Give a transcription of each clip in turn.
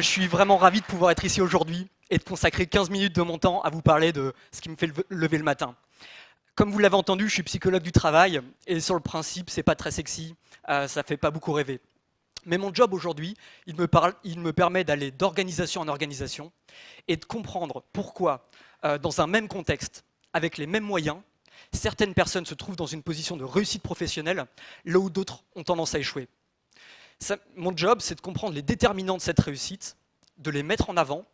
Je suis vraiment ravi de pouvoir être ici aujourd'hui et de consacrer 15 minutes de mon temps à vous parler de ce qui me fait lever le matin. Comme vous l'avez entendu, je suis psychologue du travail et sur le principe, c'est pas très sexy, ça fait pas beaucoup rêver. Mais mon job aujourd'hui, il me permet d'aller d'organisation en organisation et de comprendre pourquoi, dans un même contexte, avec les mêmes moyens, certaines personnes se trouvent dans une position de réussite professionnelle, là où d'autres ont tendance à échouer. Mon job, c'est de comprendre les déterminants de cette réussite, de les mettre en avant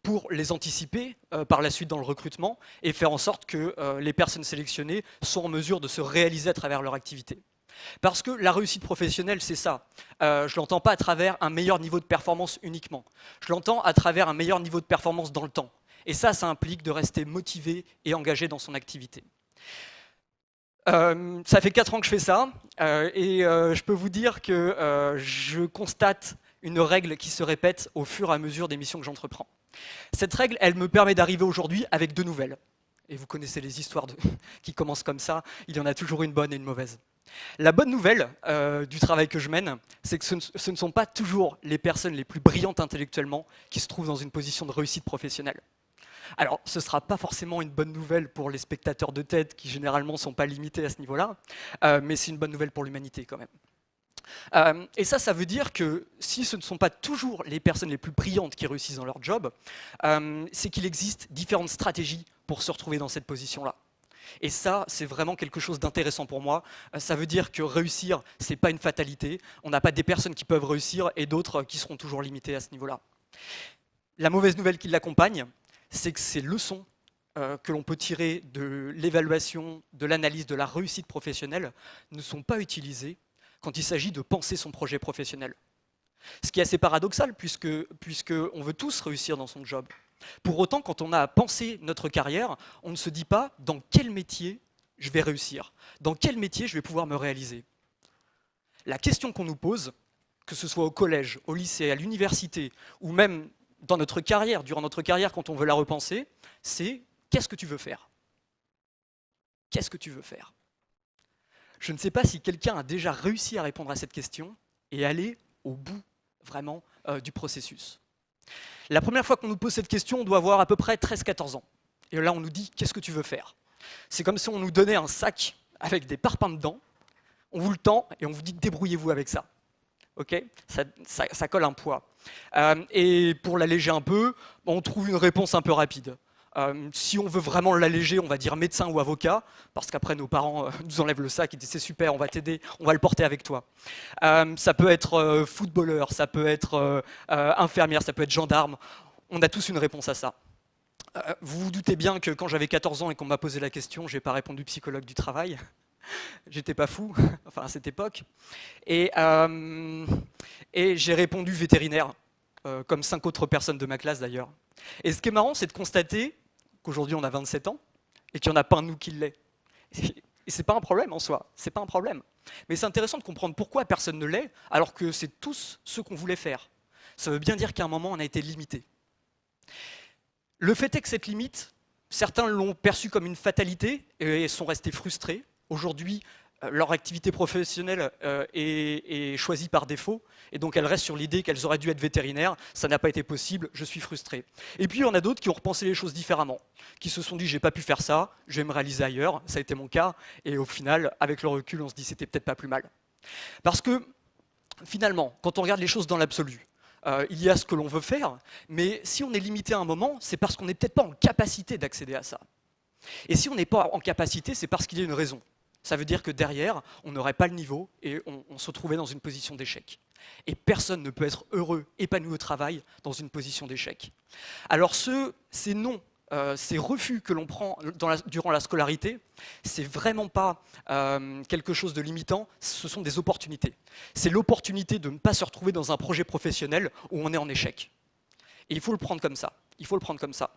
pour les anticiper par la suite dans le recrutement et faire en sorte que les personnes sélectionnées soient en mesure de se réaliser à travers leur activité. Parce que la réussite professionnelle, c'est ça. Je ne l'entends pas à travers un meilleur niveau de performance uniquement. Je l'entends à travers un meilleur niveau de performance dans le temps. Et ça implique de rester motivé et engagé dans son activité. Ça fait 4 ans que je fais ça, et je peux vous dire que je constate une règle qui se répète au fur et à mesure des missions que j'entreprends. Cette règle, elle me permet d'arriver aujourd'hui avec 2 nouvelles. Et vous connaissez les histoires qui commencent comme ça, il y en a toujours une bonne et une mauvaise. La bonne nouvelle du travail que je mène, c'est que ce ne sont pas toujours les personnes les plus brillantes intellectuellement qui se trouvent dans une position de réussite professionnelle. Alors, ce ne sera pas forcément une bonne nouvelle pour les spectateurs de TED, qui généralement ne sont pas limités à ce niveau-là, mais c'est une bonne nouvelle pour l'humanité quand même. Et ça veut dire que si ce ne sont pas toujours les personnes les plus brillantes qui réussissent dans leur job, c'est qu'il existe différentes stratégies pour se retrouver dans cette position-là. Et ça, c'est vraiment quelque chose d'intéressant pour moi. Ça veut dire que réussir, ce n'est pas une fatalité. On n'a pas des personnes qui peuvent réussir et d'autres qui seront toujours limitées à ce niveau-là. La mauvaise nouvelle qui l'accompagne, c'est que ces leçons que l'on peut tirer de l'évaluation, de l'analyse de la réussite professionnelle ne sont pas utilisées quand il s'agit de penser son projet professionnel. Ce qui est assez paradoxal puisque on veut tous réussir dans son job. Pour autant, quand on a à penser notre carrière, on ne se dit pas dans quel métier je vais réussir, dans quel métier je vais pouvoir me réaliser. La question qu'on nous pose, que ce soit au collège, au lycée, à l'université, ou même dans notre carrière, durant notre carrière, quand on veut la repenser, c'est qu'est-ce que tu veux faire? Qu'est-ce que tu veux faire? Je ne sais pas si quelqu'un a déjà réussi à répondre à cette question et aller au bout vraiment du processus. La première fois qu'on nous pose cette question, on doit avoir à peu près 13-14 ans. Et là, on nous dit qu'est-ce que tu veux faire? C'est comme si on nous donnait un sac avec des parpaings dedans, on vous le tend et on vous dit débrouillez-vous avec ça. Ok, ça colle un poids. Et pour l'alléger un peu, on trouve une réponse un peu rapide. Si on veut vraiment l'alléger, on va dire médecin ou avocat, parce qu'après nos parents nous enlèvent le sac et disent c'est super, on va t'aider, on va le porter avec toi. Ça peut être footballeur, ça peut être infirmière, ça peut être gendarme. On a tous une réponse à ça. Vous vous doutez bien que quand j'avais 14 ans et qu'on m'a posé la question, j'ai pas répondu psychologue du travail. J'étais pas fou, enfin à cette époque. Et j'ai répondu vétérinaire, comme 5 autres personnes de ma classe d'ailleurs. Et ce qui est marrant, c'est de constater qu'aujourd'hui on a 27 ans et qu'il n'y en a pas un de nous qui l'est. Et c'est pas un problème en soi, c'est pas un problème. Mais c'est intéressant de comprendre pourquoi personne ne l'est, alors que c'est tous ce qu'on voulait faire. Ça veut bien dire qu'à un moment on a été limité. Le fait est que cette limite, certains l'ont perçue comme une fatalité et sont restés frustrés. Aujourd'hui, leur activité professionnelle est choisie par défaut, et donc elles restent sur l'idée qu'elles auraient dû être vétérinaires. Ça n'a pas été possible, je suis frustré. Et puis il y en a d'autres qui ont repensé les choses différemment, qui se sont dit j'ai pas pu faire ça, je vais me réaliser ailleurs, ça a été mon cas, et au final, avec le recul, on se dit c'était peut-être pas plus mal. Parce que finalement, quand on regarde les choses dans l'absolu, il y a ce que l'on veut faire, mais si on est limité à un moment, c'est parce qu'on n'est peut-être pas en capacité d'accéder à ça. Et si on n'est pas en capacité, c'est parce qu'il y a une raison. Ça veut dire que derrière, on n'aurait pas le niveau et on se retrouvait dans une position d'échec. Et personne ne peut être heureux, épanoui au travail dans une position d'échec. Alors ces non, ces refus que l'on prend durant la scolarité, c'est vraiment pas quelque chose de limitant, ce sont des opportunités. C'est l'opportunité de ne pas se retrouver dans un projet professionnel où on est en échec. Et il faut le prendre comme ça. Il faut le prendre comme ça.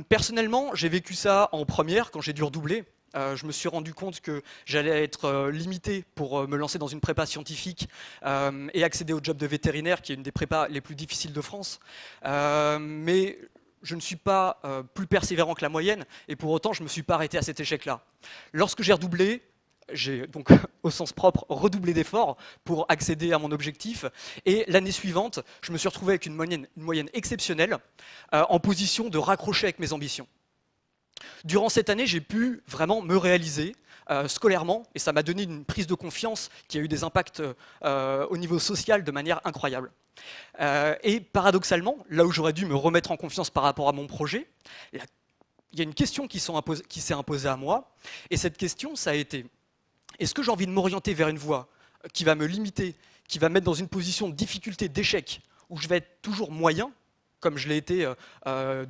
Personnellement, j'ai vécu ça en première quand j'ai dû redoubler. Je me suis rendu compte que j'allais être limité pour me lancer dans une prépa scientifique et accéder au job de vétérinaire, qui est une des prépas les plus difficiles de France. Mais je ne suis pas plus persévérant que la moyenne, et pour autant, je ne me suis pas arrêté à cet échec-là. Lorsque j'ai redoublé, j'ai donc, au sens propre, redoublé d'efforts pour accéder à mon objectif. Et l'année suivante, je me suis retrouvé avec une moyenne exceptionnelle, en position de raccrocher avec mes ambitions. Durant cette année, j'ai pu vraiment me réaliser scolairement, et ça m'a donné une prise de confiance qui a eu des impacts au niveau social de manière incroyable. Et paradoxalement, là où j'aurais dû me remettre en confiance par rapport à mon projet, il y a une question qui s'est imposée à moi, et cette question, ça a été: est-ce que j'ai envie de m'orienter vers une voie qui va me limiter, qui va me mettre dans une position de difficulté, d'échec, où je vais être toujours moyen, comme je l'ai été avant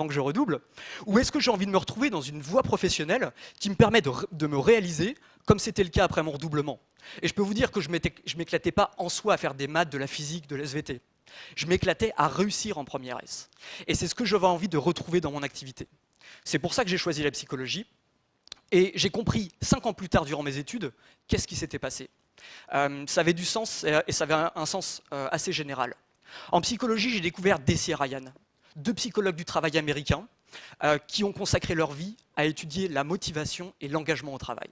que je redouble, ou est-ce que j'ai envie de me retrouver dans une voie professionnelle qui me permet de me réaliser, comme c'était le cas après mon redoublement? Et je peux vous dire que je ne m'éclatais pas en soi à faire des maths, de la physique, de l'SVT. Je m'éclatais à réussir en première S. Et c'est ce que j'avais envie de retrouver dans mon activité. C'est pour ça que j'ai choisi la psychologie. Et j'ai compris 5 ans plus tard, durant mes études, qu'est-ce qui s'était passé. Ça avait du sens, et ça avait un sens assez général. En psychologie, j'ai découvert Deci et Ryan, 2 psychologues du travail américains qui ont consacré leur vie à étudier la motivation et l'engagement au travail.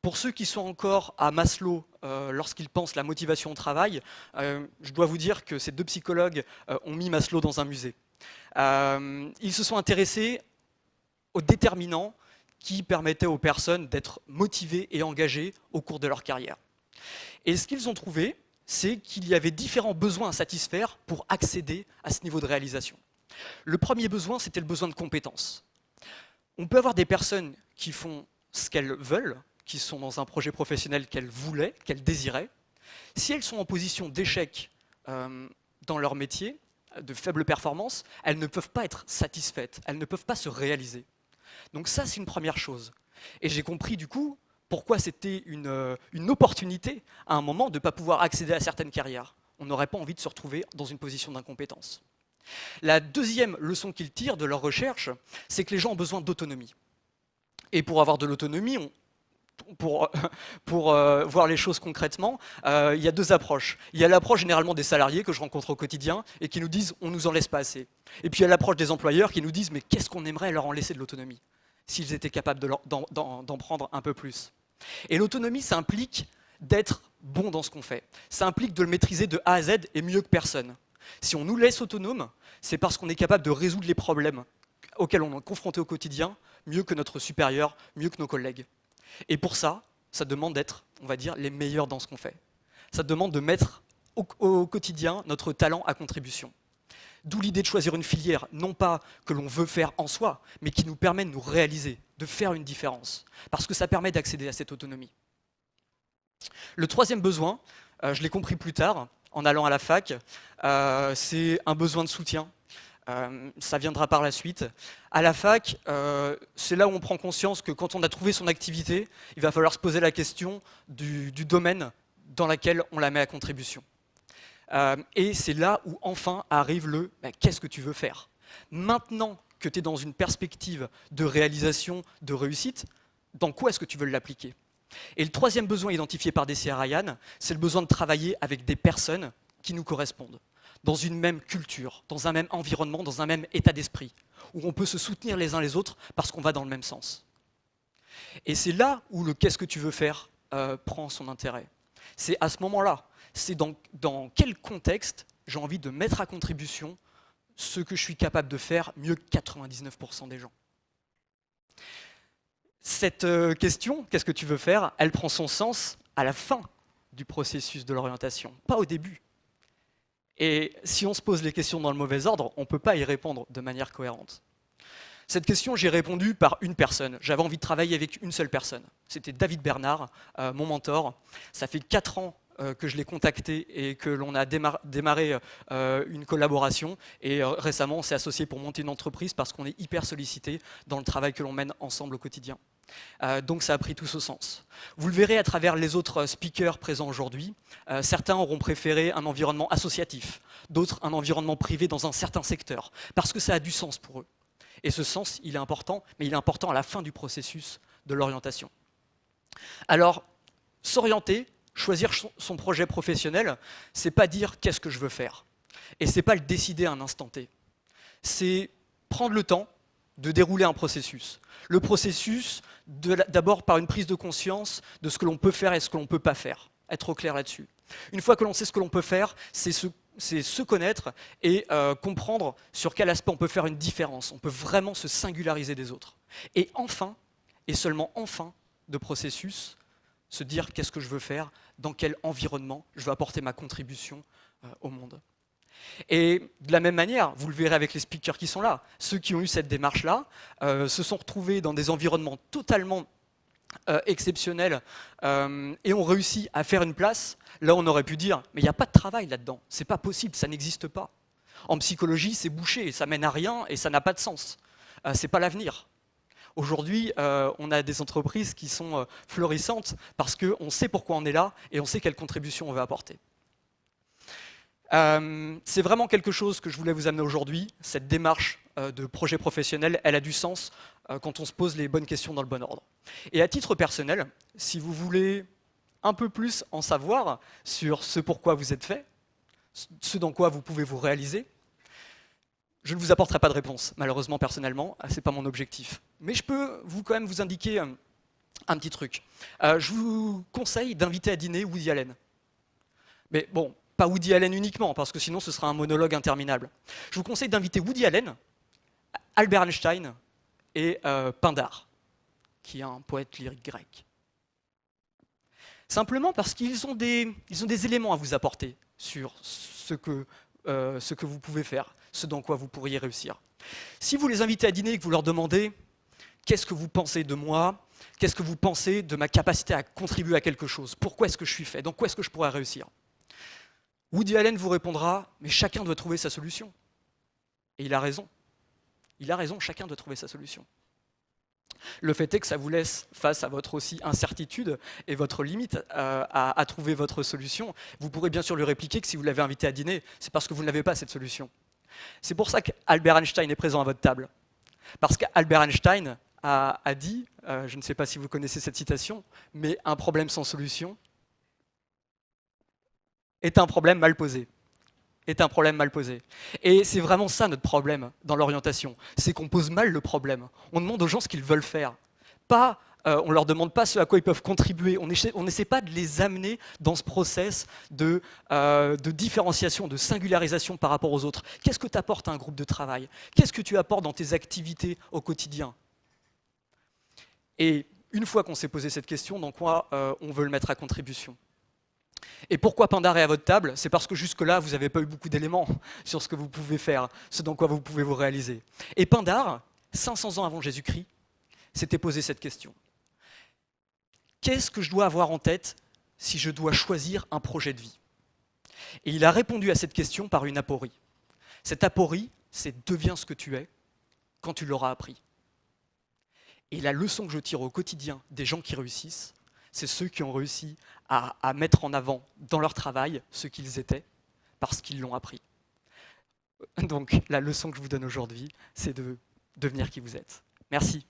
Pour ceux qui sont encore à Maslow lorsqu'ils pensent la motivation au travail, je dois vous dire que ces 2 psychologues ont mis Maslow dans un musée. Ils se sont intéressés aux déterminants qui permettaient aux personnes d'être motivées et engagées au cours de leur carrière. Et ce qu'ils ont trouvé, c'est qu'il y avait différents besoins à satisfaire pour accéder à ce niveau de réalisation. Le premier besoin, c'était le besoin de compétence. On peut avoir des personnes qui font ce qu'elles veulent, qui sont dans un projet professionnel qu'elles voulaient, qu'elles désiraient. Si elles sont en position d'échec dans leur métier, de faible performance, elles ne peuvent pas être satisfaites, elles ne peuvent pas se réaliser. Donc ça, c'est une première chose. Et j'ai compris du coup pourquoi c'était une opportunité à un moment de ne pas pouvoir accéder à certaines carrières. On n'aurait pas envie de se retrouver dans une position d'incompétence. La deuxième leçon qu'ils tirent de leur recherche, c'est que les gens ont besoin d'autonomie. Et pour avoir de l'autonomie, pour voir les choses concrètement, il y a 2 approches. Il y a l'approche généralement des salariés que je rencontre au quotidien et qui nous disent « on nous en laisse pas assez ». Et puis il y a l'approche des employeurs qui nous disent « mais qu'est-ce qu'on aimerait leur en laisser de l'autonomie s'ils étaient capables d'en prendre un peu plus ». Et l'autonomie, ça implique d'être bon dans ce qu'on fait. Ça implique de le maîtriser de A à Z et mieux que personne. Si on nous laisse autonomes, c'est parce qu'on est capable de résoudre les problèmes auxquels on est confronté au quotidien mieux que notre supérieur, mieux que nos collègues. Et pour ça, ça demande d'être, on va dire, les meilleurs dans ce qu'on fait. Ça demande de mettre au quotidien notre talent à contribution. D'où l'idée de choisir une filière, non pas que l'on veut faire en soi, mais qui nous permet de nous réaliser, de faire une différence, parce que ça permet d'accéder à cette autonomie. Le troisième besoin, je l'ai compris plus tard, en allant à la fac, c'est un besoin de soutien. Ça viendra par la suite. À la fac, c'est là où on prend conscience que quand on a trouvé son activité, il va falloir se poser la question du domaine dans lequel on la met à contribution. Et c'est là où enfin arrive le qu'est-ce que tu veux faire? Maintenant que tu es dans une perspective de réalisation, de réussite, dans quoi est-ce que tu veux l'appliquer? Et le troisième besoin identifié par Deci et Ryan, c'est le besoin de travailler avec des personnes qui nous correspondent, dans une même culture, dans un même environnement, dans un même état d'esprit, où on peut se soutenir les uns les autres parce qu'on va dans le même sens. Et c'est là où le « qu'est-ce que tu veux faire » prend son intérêt. C'est à ce moment-là, c'est dans quel contexte j'ai envie de mettre à contribution ce que je suis capable de faire mieux que 99% des gens. Cette question, qu'est-ce que tu veux faire, elle prend son sens à la fin du processus de l'orientation, pas au début. Et si on se pose les questions dans le mauvais ordre, on ne peut pas y répondre de manière cohérente. Cette question, j'ai répondu par une personne. J'avais envie de travailler avec une seule personne. C'était David Bernard, mon mentor. Ça fait 4 ans que je l'ai contacté et que l'on a démarré une collaboration. Et récemment, on s'est associé pour monter une entreprise parce qu'on est hyper sollicité dans le travail que l'on mène ensemble au quotidien. Donc ça a pris tout ce sens. Vous le verrez à travers les autres speakers présents aujourd'hui. Certains auront préféré un environnement associatif, d'autres un environnement privé dans un certain secteur, parce que ça a du sens pour eux. Et ce sens, il est important, mais il est important à la fin du processus de l'orientation. Alors, s'orienter, choisir son projet professionnel, c'est pas dire qu'est-ce que je veux faire. Et c'est pas le décider à un instant T. C'est prendre le temps de dérouler un processus. Le processus, d'abord par une prise de conscience de ce que l'on peut faire et ce que l'on ne peut pas faire. Être au clair là-dessus. Une fois que l'on sait ce que l'on peut faire, c'est se connaître et comprendre sur quel aspect on peut faire une différence. On peut vraiment se singulariser des autres. Et enfin, et seulement enfin, de processus, se dire qu'est-ce que je veux faire, dans quel environnement je veux apporter ma contribution au monde. Et de la même manière, vous le verrez avec les speakers qui sont là, ceux qui ont eu cette démarche-là se sont retrouvés dans des environnements totalement exceptionnels et ont réussi à faire une place. Là, on aurait pu dire, mais il n'y a pas de travail là-dedans, c'est pas possible, ça n'existe pas. En psychologie, c'est bouché, ça mène à rien et ça n'a pas de sens. C'est pas l'avenir. Aujourd'hui, on a des entreprises qui sont florissantes parce qu'on sait pourquoi on est là et on sait quelle contribution on veut apporter. C'est vraiment quelque chose que je voulais vous amener aujourd'hui. Cette démarche de projet professionnel, elle a du sens quand on se pose les bonnes questions dans le bon ordre. Et à titre personnel, si vous voulez un peu plus en savoir sur ce pourquoi vous êtes fait, ce dans quoi vous pouvez vous réaliser, je ne vous apporterai pas de réponse, malheureusement, personnellement, ce n'est pas mon objectif. Mais je peux quand même vous indiquer un petit truc. Je vous conseille d'inviter à dîner Woody Allen. Mais bon, pas Woody Allen uniquement, parce que sinon ce sera un monologue interminable. Je vous conseille d'inviter Woody Allen, Albert Einstein et Pindare, qui est un poète lyrique grec. Simplement parce qu'ils ont des éléments à vous apporter sur ce que vous pouvez faire, ce dans quoi vous pourriez réussir. Si vous les invitez à dîner et que vous leur demandez « Qu'est-ce que vous pensez de moi ? Qu'est-ce que vous pensez de ma capacité à contribuer à quelque chose ? Pourquoi est-ce que je suis fait ? Dans quoi est-ce que je pourrais réussir ?» Woody Allen vous répondra « Mais chacun doit trouver sa solution. » Et il a raison. Il a raison, chacun doit trouver sa solution. Le fait est que ça vous laisse face à votre aussi incertitude et votre limite à trouver votre solution. Vous pourrez bien sûr lui répliquer que si vous l'avez invité à dîner, c'est parce que vous n'avez pas cette solution. C'est pour ça qu'Albert Einstein est présent à votre table. Parce qu'Albert Einstein a dit, je ne sais pas si vous connaissez cette citation, mais un problème sans solution est un problème mal posé. Est un problème mal posé. Et c'est vraiment ça notre problème dans l'orientation, c'est qu'on pose mal le problème. On demande aux gens ce qu'ils veulent faire. On ne leur demande pas ce à quoi ils peuvent contribuer. On n'essaie pas de les amener dans ce process de différenciation, de singularisation par rapport aux autres. Qu'est-ce que tu apportes à un groupe de travail ? Qu'est-ce que tu apportes dans tes activités au quotidien ? Et une fois qu'on s'est posé cette question, dans quoi on veut le mettre à contribution ? Et pourquoi Pindare est à votre table ? C'est parce que jusque-là, vous n'avez pas eu beaucoup d'éléments sur ce que vous pouvez faire, ce dans quoi vous pouvez vous réaliser. Et Pindare, 500 ans avant Jésus-Christ, s'était posé cette question. Qu'est-ce que je dois avoir en tête si je dois choisir un projet de vie ? Et il a répondu à cette question par une aporie. Cette aporie, c'est « deviens ce que tu es quand tu l'auras appris ». Et la leçon que je tire au quotidien des gens qui réussissent, c'est ceux qui ont réussi à mettre en avant dans leur travail ce qu'ils étaient parce qu'ils l'ont appris. Donc la leçon que je vous donne aujourd'hui, c'est de devenir qui vous êtes. Merci.